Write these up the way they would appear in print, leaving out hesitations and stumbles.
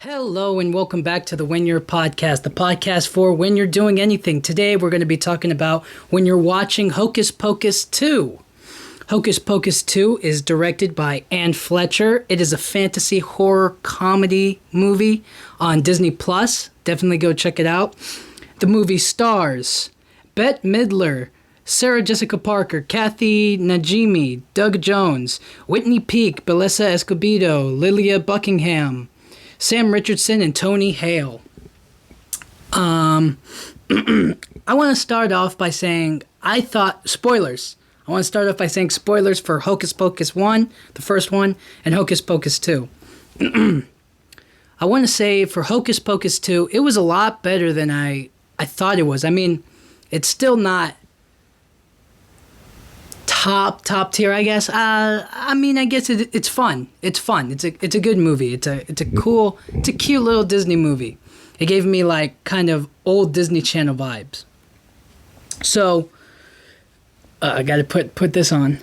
Hello and welcome back to the When You're podcast, the podcast for when you're doing anything. Today we're going to be talking about when you're watching Hocus Pocus 2. Hocus Pocus 2 is directed by Anne Fletcher. It is a fantasy horror comedy movie on Disney Plus. Definitely go check it out. The movie stars Bette Midler, Sarah Jessica Parker, Kathy Najimy, Doug Jones, Whitney Peak, Belissa Escobedo, Lilia Buckingham, Sam Richardson, and Tony Hale. I want to start off by saying spoilers. I want to start off by saying spoilers for Hocus Pocus 1, the first one, and Hocus Pocus 2. I want to say for Hocus Pocus 2, it was a lot better than I thought it was. I mean, it's still not top tier, I guess. I guess it's fun. It's fun. It's a good movie. It's a cute little Disney movie. It gave me like kind of old Disney Channel vibes. So I got to put this on.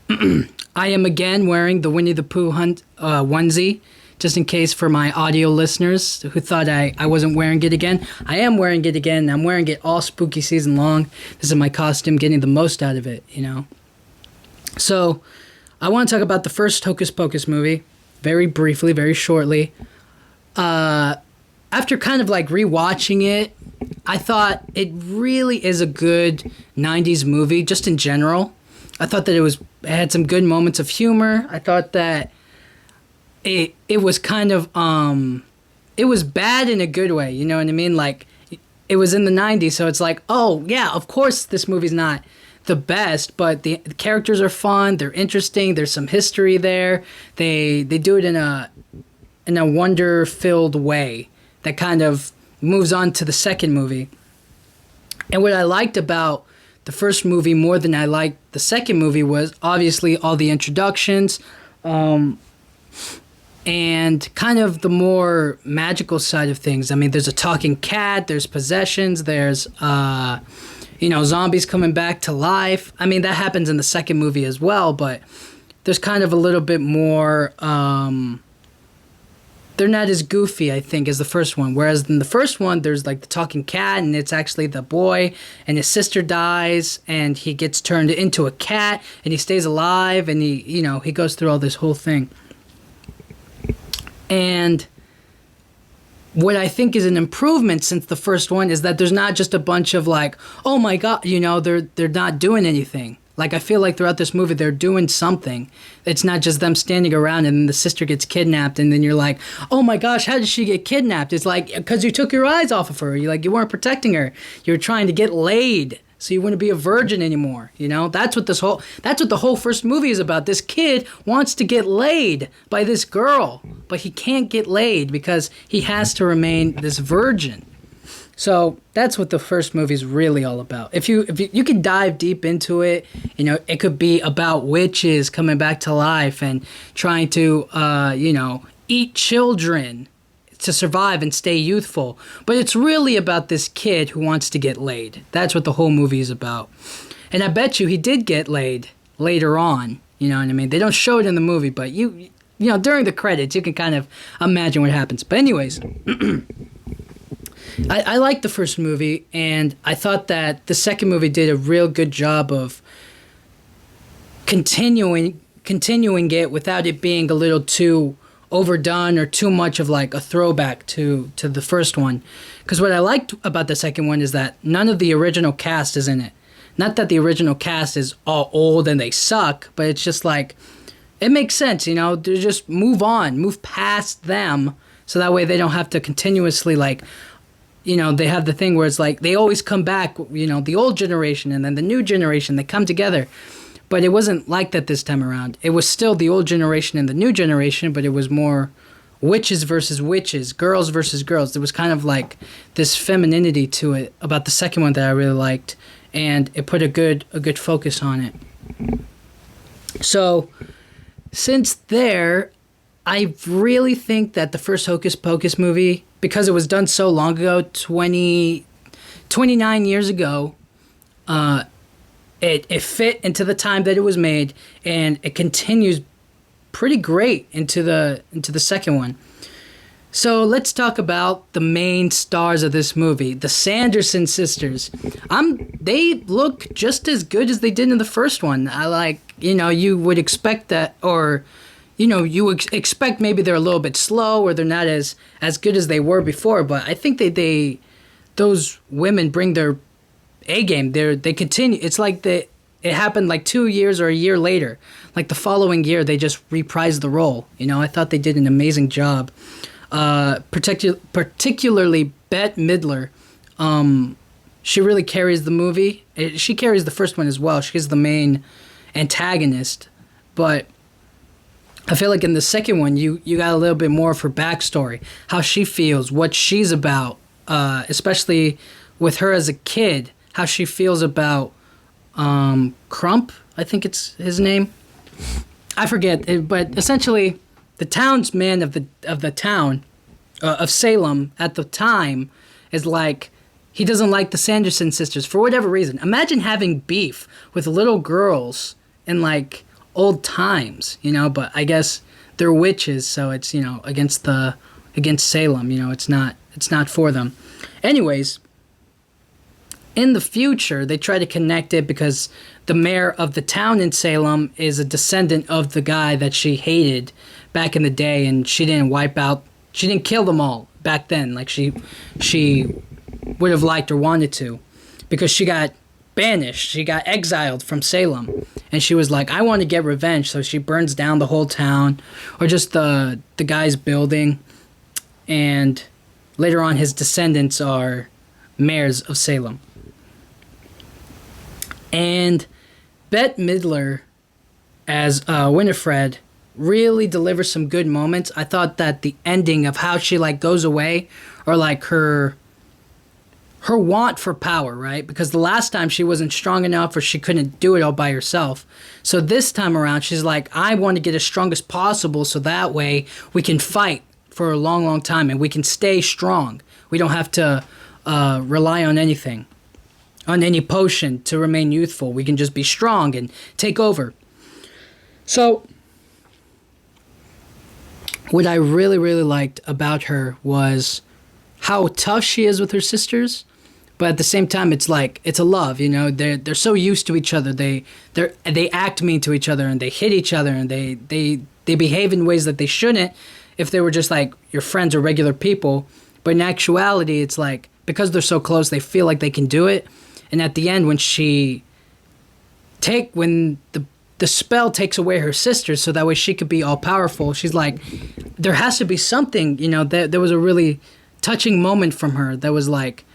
I am again wearing the Winnie the Pooh onesie, just in case for my audio listeners who thought I wasn't wearing it again. I am wearing it again. I'm wearing it all spooky season long. This is my costume, getting the most out of it, you know. So, I want to talk about the first Hocus Pocus movie, very briefly, very shortly. After kind of like rewatching it, I thought it really is a good 90s movie, just in general. I thought that it had some good moments of humor. I thought that it was kind of, it was bad in a good way, you know what I mean? Like, it was in the 90s, so it's like, oh, yeah, of course this movie's not the best, but the characters are fun, they're interesting, there's some history there. They do it in a wonder-filled way that kind of moves on to the second movie. And what I liked about the first movie more than I liked the second movie was obviously all the introductions, and kind of the more magical side of things. I mean, there's a talking cat, there's possessions, there's zombies coming back to life. I mean, that happens in the second movie as well, but there's kind of a little bit more, they're not as goofy, I think, as the first one. Whereas in the first one, there's like the talking cat, and it's actually the boy, and his sister dies, and he gets turned into a cat, and he stays alive, and he goes through all this whole thing. And what I think is an improvement since the first one is that there's not just a bunch of like, oh my God, they're not doing anything. Like, I feel like throughout this movie, they're doing something. It's not just them standing around and then the sister gets kidnapped and then you're like, oh my gosh, how did she get kidnapped? It's like, because you took your eyes off of her. You weren't protecting her. You were trying to get laid so you wouldn't be a virgin anymore. That's what the whole first movie is about. This kid wants to get laid by this girl, but he can't get laid because he has to remain this virgin. So that's what the first movie is really all about. If you could dive deep into it, it could be about witches coming back to life and trying to, eat children to survive and stay youthful. But it's really about this kid who wants to get laid. That's what the whole movie is about. And I bet you he did get laid later on. You know what I mean? They don't show it in the movie, but during the credits, you can kind of imagine what happens. But anyways, I liked the first movie, and I thought that the second movie did a real good job of continuing it without it being a little too overdone or too much of like a throwback to the first one. Because what I liked about the second one is that none of the original cast is in it. Not that the original cast is all old and they suck, but it's just like, it makes sense, to just move past them, so that way they don't have to continuously like, they have the thing where it's like they always come back, the old generation and then the new generation, they come together. But it wasn't like that this time around. It was still the old generation and the new generation, but it was more witches versus witches, girls versus girls. There was kind of like this femininity to it about the second one that I really liked, and it put a good focus on it. So, since there, I really think that the first Hocus Pocus movie, because it was done so long ago, 29 years ago, it fit into the time that it was made, and it continues pretty great into the second one. So let's talk about the main stars of this movie, the Sanderson sisters. They look just as good as they did in the first one. I like, you would expect that, or, you would expect maybe they're a little bit slow or they're not as good as they were before. But I think those women bring their A game. They continue. It's like it happened like 2 years or a year later. Like the following year, they just reprised the role. I thought they did an amazing job. Particularly Bette Midler. She really carries the movie. She carries the first one as well. She's the main antagonist. But I feel like in the second one, you got a little bit more of her backstory, how she feels, what she's about, especially with her as a kid, how she feels about Crump, I think it's his name. I forget, but essentially the townsman of the town of Salem at the time is like, he doesn't like the Sanderson sisters for whatever reason. Imagine having beef with little girls in like old times, but I guess they're witches, so it's, against Salem, it's not for them. Anyways, in the future, they try to connect it because the mayor of the town in Salem is a descendant of the guy that she hated back in the day, and she didn't kill them all back then like she would have liked or wanted to, because she got banished, she got exiled from Salem, and she was like, I want to get revenge, so she burns down the whole town, or just the guy's building, and later on his descendants are mayors of Salem. And Bette Midler as Winifred really delivers some good moments. I thought that the ending of how she like goes away, or like her want for power, right? Because the last time she wasn't strong enough, or she couldn't do it all by herself. So this time around, she's like, I want to get as strong as possible, so that way we can fight for a long, long time, and we can stay strong. We don't have to rely on anything, on any potion to remain youthful. We can just be strong and take over. So what I really, really liked about her was how tough she is with her sisters, but at the same time, it's like, it's a love, they're so used to each other. They act mean to each other, and they hit each other, and they behave in ways that they shouldn't if they were just like your friends or regular people. But in actuality, it's like, because they're so close, they feel like they can do it. And at the end, when the spell takes away her sisters, so that way she could be all powerful, she's like, there has to be something, there was a really touching moment from her that was like,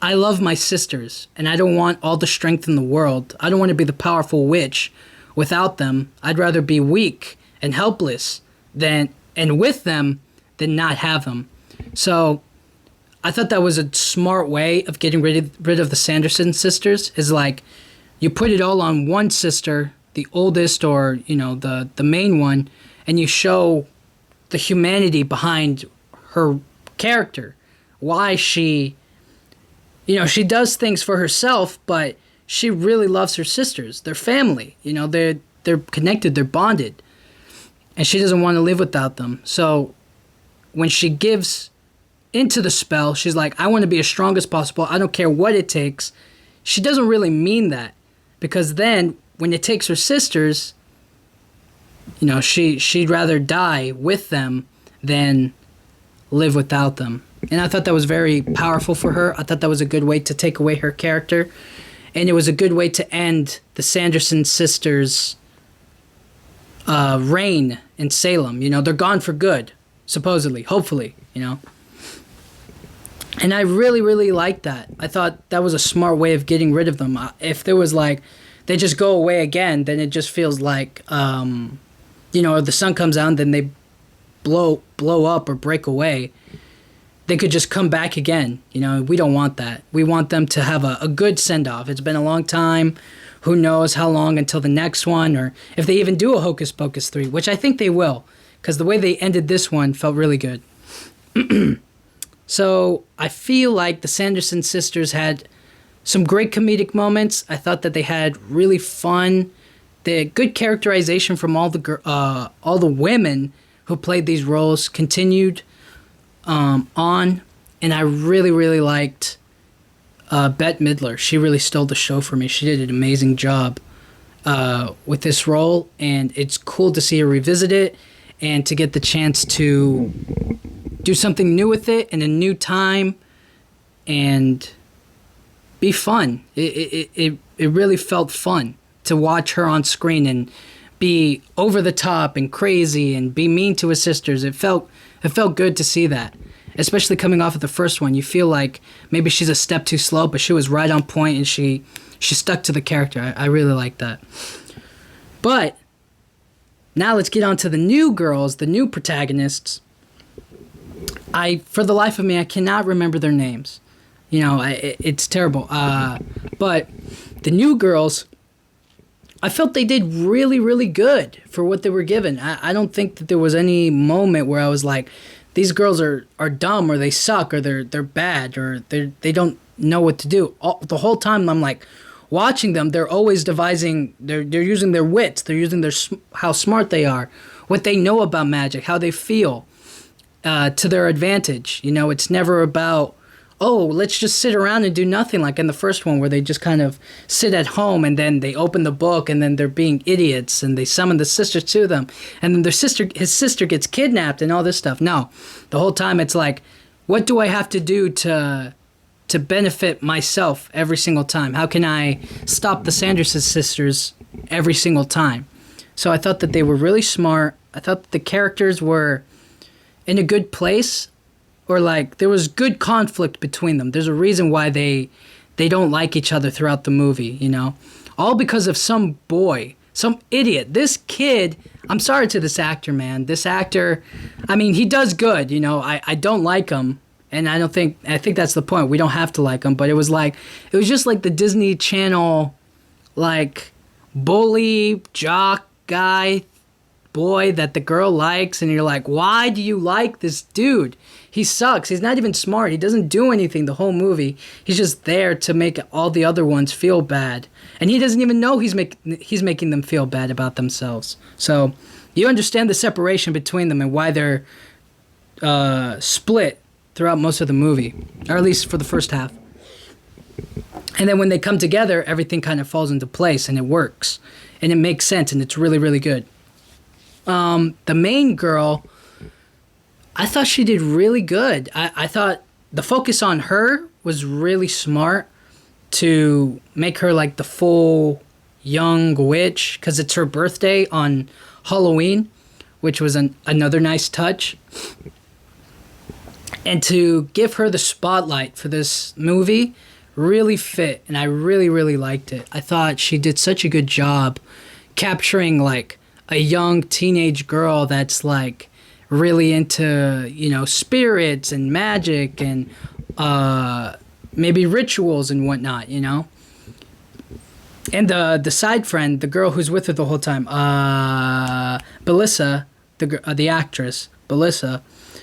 I love my sisters, and I don't want all the strength in the world. I don't want to be the powerful witch without them. I'd rather be weak and helpless and with them than not have them. So I thought that was a smart way of getting rid of the Sanderson sisters, is like, you put it all on one sister, the oldest, or, the main one, and you show the humanity behind her character. Why she does things for herself, but she really loves her sisters. They're family, they're connected, they're bonded, and she doesn't want to live without them. So when she gives into the spell, she's like, I want to be as strong as possible. I don't care what it takes. She doesn't really mean that, because then when it takes her sisters, she'd rather die with them than live without them. And I thought that was very powerful for her. I thought that was a good way to take away her character. And it was a good way to end the Sanderson sisters' reign in Salem. They're gone for good, supposedly, hopefully, And I really, really liked that. I thought that was a smart way of getting rid of them. If there was like, they just go away again, then it just feels like, the sun comes out, then they blow up or break away. They could just come back again. We don't want that. We want them to have a good send-off. It's been a long time. Who knows how long until the next one, or if they even do a Hocus Pocus 3, which I think they will, because the way they ended this one felt really good. So I feel like the Sanderson sisters had some great comedic moments. I thought that they had really fun, the good characterization from all the women who played these roles, continued on, and I really, really liked Bette Midler. She really stole the show for me. She did an amazing job with this role, and it's cool to see her revisit it and to get the chance to do something new with it in a new time and be fun. It really felt fun to watch her on screen and be over the top and crazy and be mean to his sisters. It felt good to see that, especially coming off of the first one. You feel like maybe she's a step too slow, but she was right on point and she stuck to the character. I really like that. But now let's get on to the new girls, the new protagonists. For the life of me, I cannot remember their names. You know, it's terrible. But the new girls, I felt they did really, really good for what they were given. I don't think that there was any moment where I was like, these girls are dumb, or they suck, or they're bad, or they don't know what to do. The whole time I'm like, watching them, they're always devising, they're using their wits, they're using how smart they are, what they know about magic, how they feel to their advantage. You know, it's never about, oh, let's just sit around and do nothing, like in the first one where they just kind of sit at home and then they open the book and then they're being idiots and they summon the sisters to them and then his sister gets kidnapped and all this stuff. No, the whole time it's like, what do I have to do to benefit myself every single time? How can I stop the Sanderson sisters every single time? So I thought that they were really smart. I thought that the characters were in a good place, or like there was good conflict between them. There's a reason why they don't like each other throughout the movie, you know? All because of some boy, some idiot. This kid, I'm sorry to this actor, man. This actor, I mean, he does good, you know? I don't like him. And I think that's the point. We don't have to like him, but it was just like the Disney Channel, like, bully, jock guy, boy that the girl likes, and you're like, why do you like this dude? He sucks. He's not even smart. He doesn't do anything the whole movie. He's just there to make all the other ones feel bad. And he doesn't even know he's making them feel bad about themselves. So you understand the separation between them and why they're split throughout most of the movie, or at least for the first half. And then when they come together, everything kind of falls into place and it works and it makes sense and it's really, really good. The main girl, I thought she did really good. I thought the focus on her was really smart to make her like the full young witch, because it's her birthday on Halloween, which was another nice touch. And to give her the spotlight for this movie really fit, and I really, really liked it. I thought she did such a good job capturing like a young teenage girl that's like really into, you know, spirits and magic and maybe rituals and whatnot, you know. And the side friend, the girl who's with her the whole time, Belissa, the actress, Belissa,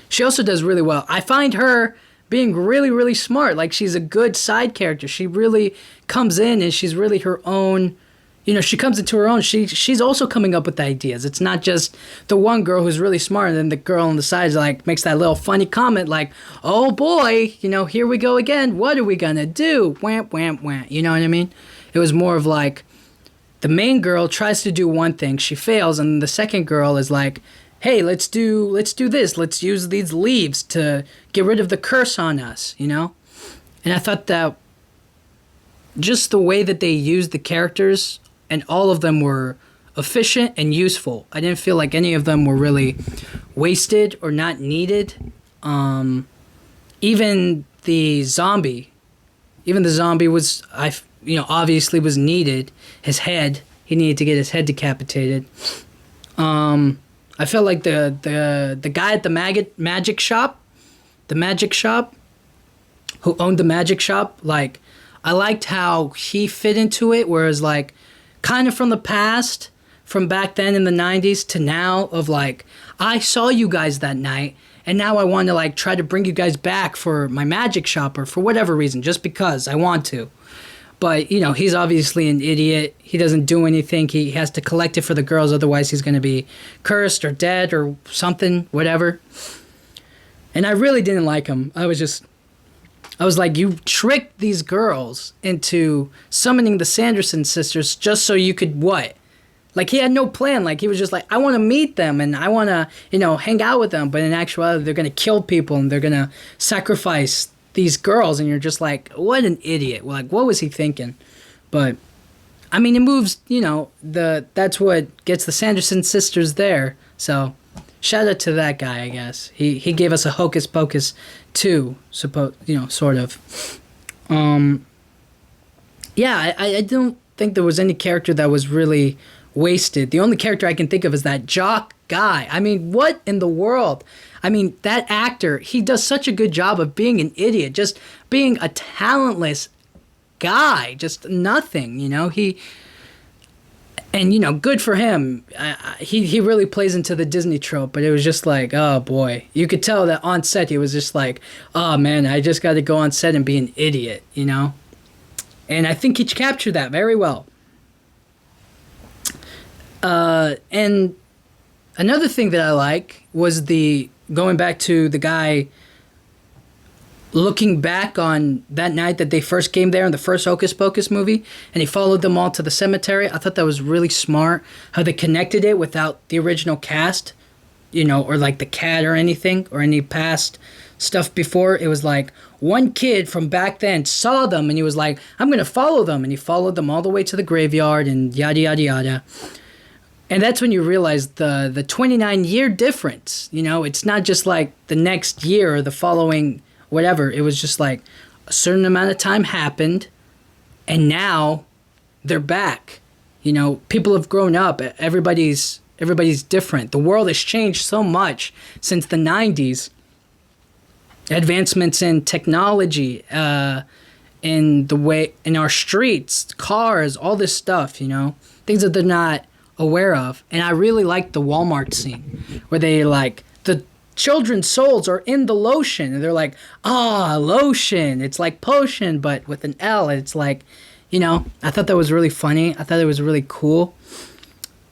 she also does really well. I find her being really, really smart. Like, she's a good side character. She really comes in and she's really her own, you know, she comes into her own. She's also coming up with ideas. It's not just the one girl who's really smart and then the girl on the side like makes that little funny comment like, oh boy, you know, here we go again. What are we gonna do? Wham, wham, wham. You know what I mean? It was more of like the main girl tries to do one thing, she fails, and the second girl is like, hey, let's do this. Let's use these leaves to get rid of the curse on us, you know? And I thought that just the way that they used the characters, and all of them were efficient and useful. I didn't feel like any of them were really wasted or not needed. Even the zombie was, obviously was needed. His head, he needed to get his head decapitated. I felt like the guy at the magic shop, who owned the magic shop, like, I liked how he fit into it, whereas like kind of from the past, from back then in the 90s to now, of like, I saw you guys that night and now I want to like try to bring you guys back for my magic shop or for whatever reason, just because I want to. But, you know, he's obviously an idiot. He doesn't do anything. He has to collect it for the girls. Otherwise, he's going to be cursed or dead or something, whatever. And I really didn't like him. I was like, you tricked these girls into summoning the Sanderson sisters just so you could what? Like, he had no plan. Like, he was just like, I want to meet them and I want to, hang out with them. But in actuality, they're going to kill people and they're going to sacrifice these girls. And you're just like, what an idiot. Like, what was he thinking? But, I mean, it moves, that's what gets the Sanderson sisters there. So, shout out to that guy, I guess. He gave us a Hocus Pocus 2, sort of. Yeah, I don't think there was any character that was really wasted. The only character I can think of is that jock guy. I mean, what in the world? I mean, that actor, he does such a good job of being an idiot, just being a talentless guy, just nothing, good for him. He really plays into the Disney trope, but it was just like, oh boy. You could tell that on set he was just like, oh man, I just got to go on set and be an idiot, And I think he captured that very well. And another thing that I like was going back to the guy looking back on that night that they first came there in the first Hocus Pocus movie, and he followed them all to the cemetery. I thought that was really smart, how they connected it without the original cast, or like the cat or anything, or any past stuff before. It was like one kid from back then saw them, and he was like, I'm going to follow them, and he followed them all the way to the graveyard, and yada, yada, yada. And that's when you realize the 29-year difference. It's not just like the next year or the following whatever. It was just like a certain amount of time happened, and now they're back. People have grown up. Everybody's different. The world has changed so much since the 90s. Advancements in technology, in our streets, cars, all this stuff, things that they're not aware of. And I really like the Walmart scene where they like the children's souls are in the lotion and they're like, lotion, it's like potion but with an L. It's like, I thought that was really funny. I thought it was really cool.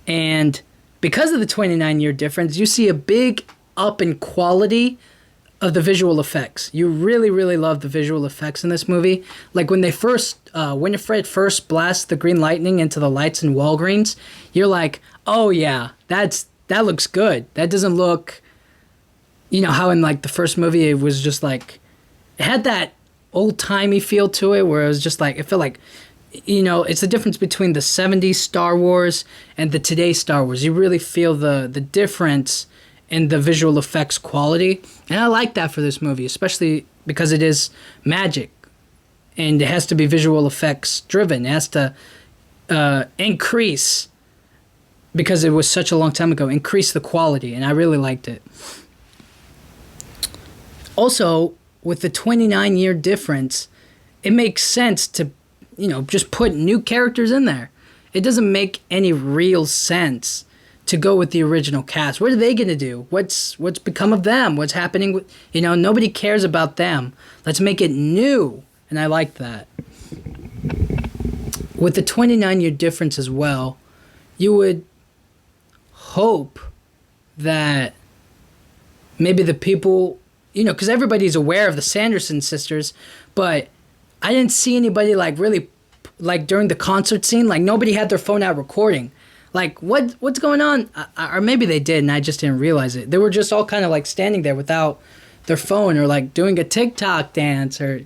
And because of the 29-year difference, you see a big up in quality of the visual effects. You really, really love the visual effects in this movie. Like when Winifred first blasts the green lightning into the lights in Walgreens, you're like, oh yeah, that looks good. That doesn't look, how in like the first movie it was just like, it had that old-timey feel to it where it was just like, it felt like, it's the difference between the 70s Star Wars and the today's Star Wars. You really feel the difference in the visual effects quality. And I like that for this movie, especially because it is magic. And it has to be visual effects driven. It has to increase, because it was such a long time ago, increase the quality. And I really liked it. Also, with the 29-year difference, it makes sense to, just put new characters in there. It doesn't make any real sense to go with the original cast. What are they going to do? What's become of them? What's happening with, nobody cares about them. Let's make it new. And I like that. With the 29-year difference as well, you would hope that maybe the people, because everybody's aware of the Sanderson sisters, but I didn't see anybody like really, like during the concert scene, like nobody had their phone out recording. Like, what's going on? Or maybe they did and I just didn't realize it. They were just all kind of like standing there without their phone or like doing a TikTok dance or,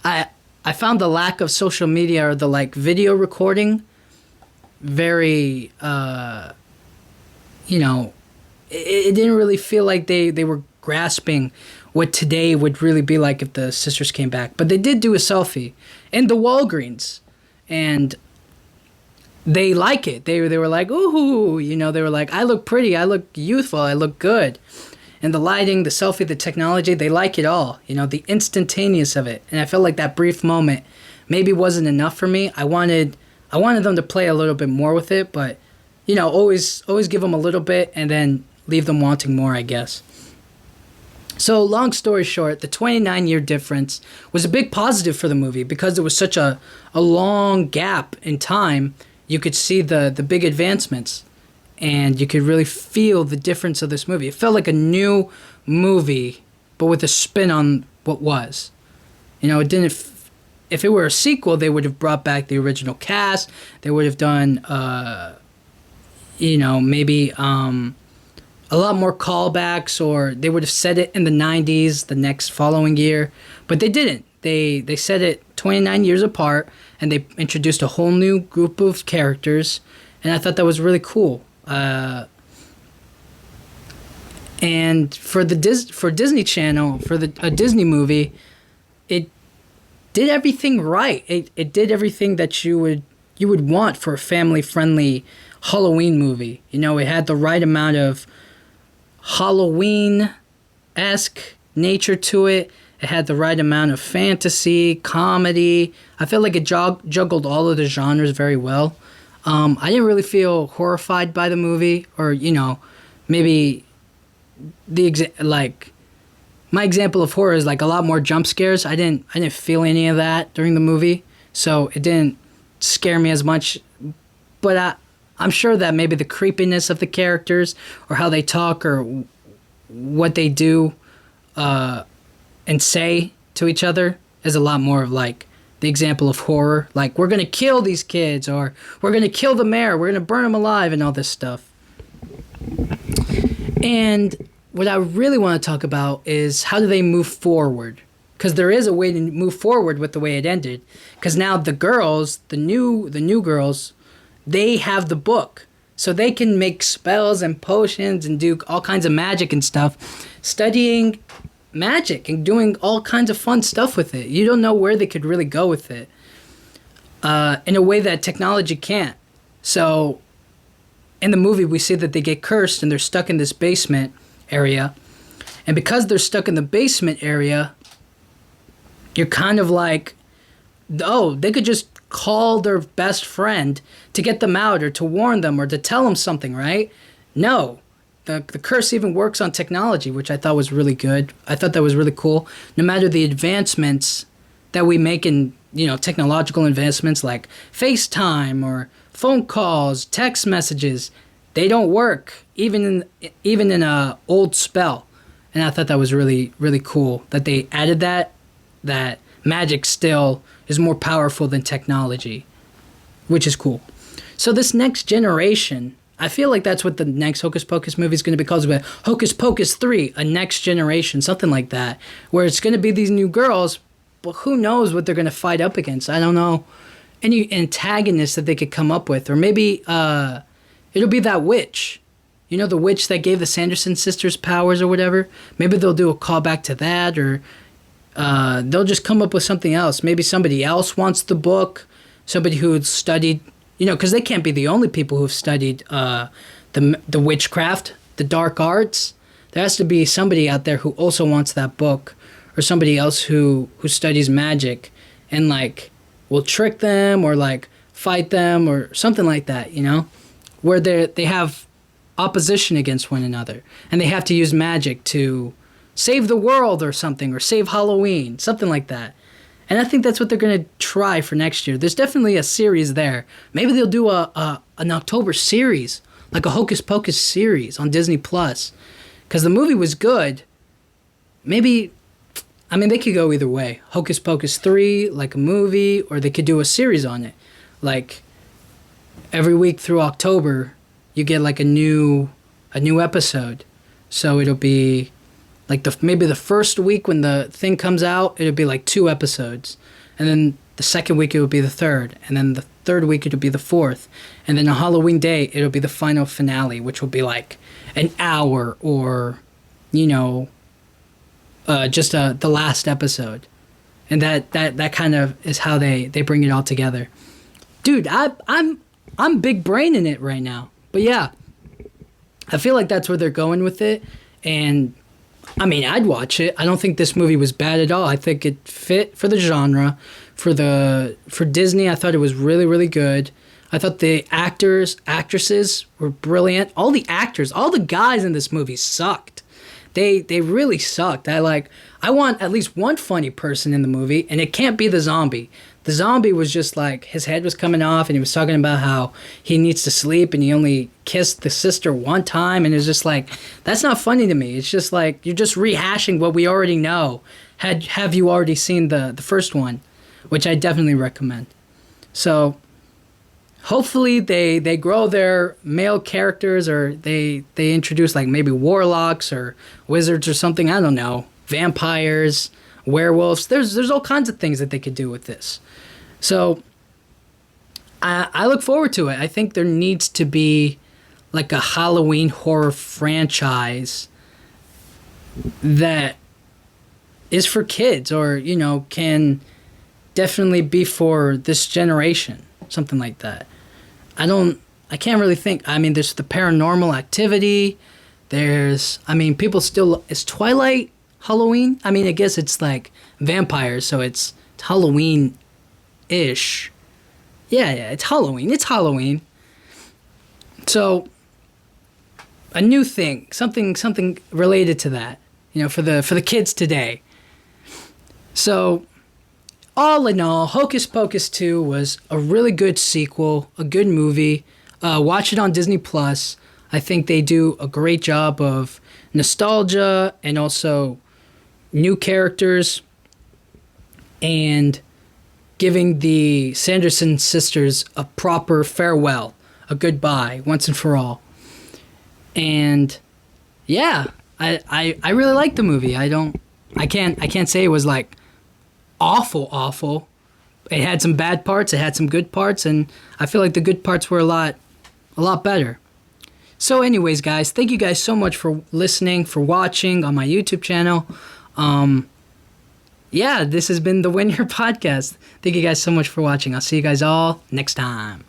I found the lack of social media or the like video recording very, it didn't really feel like they were grasping what today would really be like if the sisters came back. But they did do a selfie in the Walgreens and they like it. They were like, ooh, they were like, I look pretty, I look youthful, I look good. And the lighting, the selfie, the technology, they like it all. The instantaneous of it. And I felt like that brief moment maybe wasn't enough for me. I wanted them to play a little bit more with it, but always give them a little bit and then leave them wanting more, I guess. So long story short, the 29-year difference was a big positive for the movie because there was such a long gap in time. You could see the big advancements, and you could really feel the difference of this movie. It felt like a new movie but with a spin on what was. It didn't. If it were a sequel, they would have brought back the original cast. They would have done, maybe a lot more callbacks, or they would have set it in the 90s the next following year. But they didn't. They set it 29 years apart, and they introduced a whole new group of characters, and I thought that was really cool. And for Disney Channel, for a Disney movie, it did everything right. It did everything that you would want for a family-friendly Halloween movie. It had the right amount of Halloween-esque nature to it. It had the right amount of fantasy, comedy. I feel like it juggled all of the genres very well. I didn't really feel horrified by the movie, or maybe my example of horror is like a lot more jump scares. I didn't feel any of that during the movie, so it didn't scare me as much. But I'm sure that maybe the creepiness of the characters, or how they talk, or what they do and say to each other, is a lot more of like the example of horror. Like, we're going to kill these kids, or we're going to kill the mayor, we're going to burn them alive, and all this stuff. And what I really want to talk about is how do they move forward? Because there is a way to move forward with the way it ended. Because now the girls, the new girls, they have the book. So they can make spells and potions and do all kinds of magic and stuff. Studying magic and doing all kinds of fun stuff with it. You don't know where they could really go with it. In a way that technology can't. So in the movie, we see that they get cursed and they're stuck in this basement area. And because they're stuck in the basement area, you're kind of like, oh, they could just call their best friend to get them out, or to warn them, or to tell them something, right? No. The curse even works on technology, which I thought was really good. I thought that was really cool. No matter the advancements that we make in, technological advancements like FaceTime or phone calls, text messages, they don't work even in a old spell. And I thought that was really, really cool that they added that magic still is more powerful than technology, which is cool. So this next generation, I feel like that's what the next Hocus Pocus movie is going to be called. Hocus Pocus 3, A Next Generation, something like that, where it's going to be these new girls, but who knows what they're going to fight up against. I don't know any antagonists that they could come up with. Or maybe it'll be that witch. The witch that gave the Sanderson Sisters powers or whatever. Maybe they'll do a callback to that, or they'll just come up with something else. Maybe somebody else wants the book, somebody who had studied, because they can't be the only people who've studied the witchcraft, the dark arts. There has to be somebody out there who also wants that book, or somebody else who studies magic and will trick them, or fight them, or something like that, where they have opposition against one another, and they have to use magic to save the world or something, or save Halloween, something like that. And I think that's what they're going to try for next year. There's definitely a series there. Maybe they'll do an October series, like a Hocus Pocus series on Disney+. Because the movie was good. Maybe, they could go either way. Hocus Pocus 3, like a movie, or they could do a series on it. Like, every week through October, you get a new episode. So it'll be maybe the first week when the thing comes out, it'll be 2 episodes. And then the second week it will be the third. And then the third week it'll be the fourth. And then on Halloween Day, it'll be the final finale, which will be an hour, or, just the last episode. And that kind of is how they bring it all together. Dude, I'm big braining it right now. But yeah, I feel like that's where they're going with it. And I'd watch it. I don't think this movie was bad at all. I think it fit for the genre. For Disney, I thought it was really, really good. I thought the actresses were brilliant. All the actors, all the guys in this movie sucked. They really sucked. I I want at least one funny person in the movie, and it can't be the zombie. The zombie was just like, his head was coming off, and he was talking about how he needs to sleep, and he only kissed the sister one time, and it's just like, that's not funny to me. It's just like, you're just rehashing what we already know. Have you already seen the first one, which I definitely recommend. So, hopefully they grow their male characters, or they introduce like maybe warlocks or wizards or something, I don't know. Vampires, werewolves. There's all kinds of things that they could do with this. So I look forward to it. I think there needs to be like a Halloween horror franchise that is for kids, or, you know, can definitely be for this generation. Something like that. I can't really think. I mean, there's the Paranormal Activity. People still, is Twilight Halloween? I mean, I guess it's like vampires, so it's Halloween-ish. Yeah, it's Halloween. It's Halloween. So, a new thing, something related to that, you know, for the kids today. So, all in all, Hocus Pocus 2 was a really good sequel, a good movie. Watch it on Disney Plus. I think they do a great job of nostalgia and also new characters, and giving the Sanderson sisters a proper farewell, a goodbye, once and for all. And yeah, I really like the movie. I can't say it was like awful. It had some bad parts, it had some good parts, and I feel like the good parts were a lot better. So anyways, guys, thank you guys so much for listening, for watching on my YouTube channel. This has been the Win Your Podcast. Thank you guys so much for watching. I'll see you guys all next time.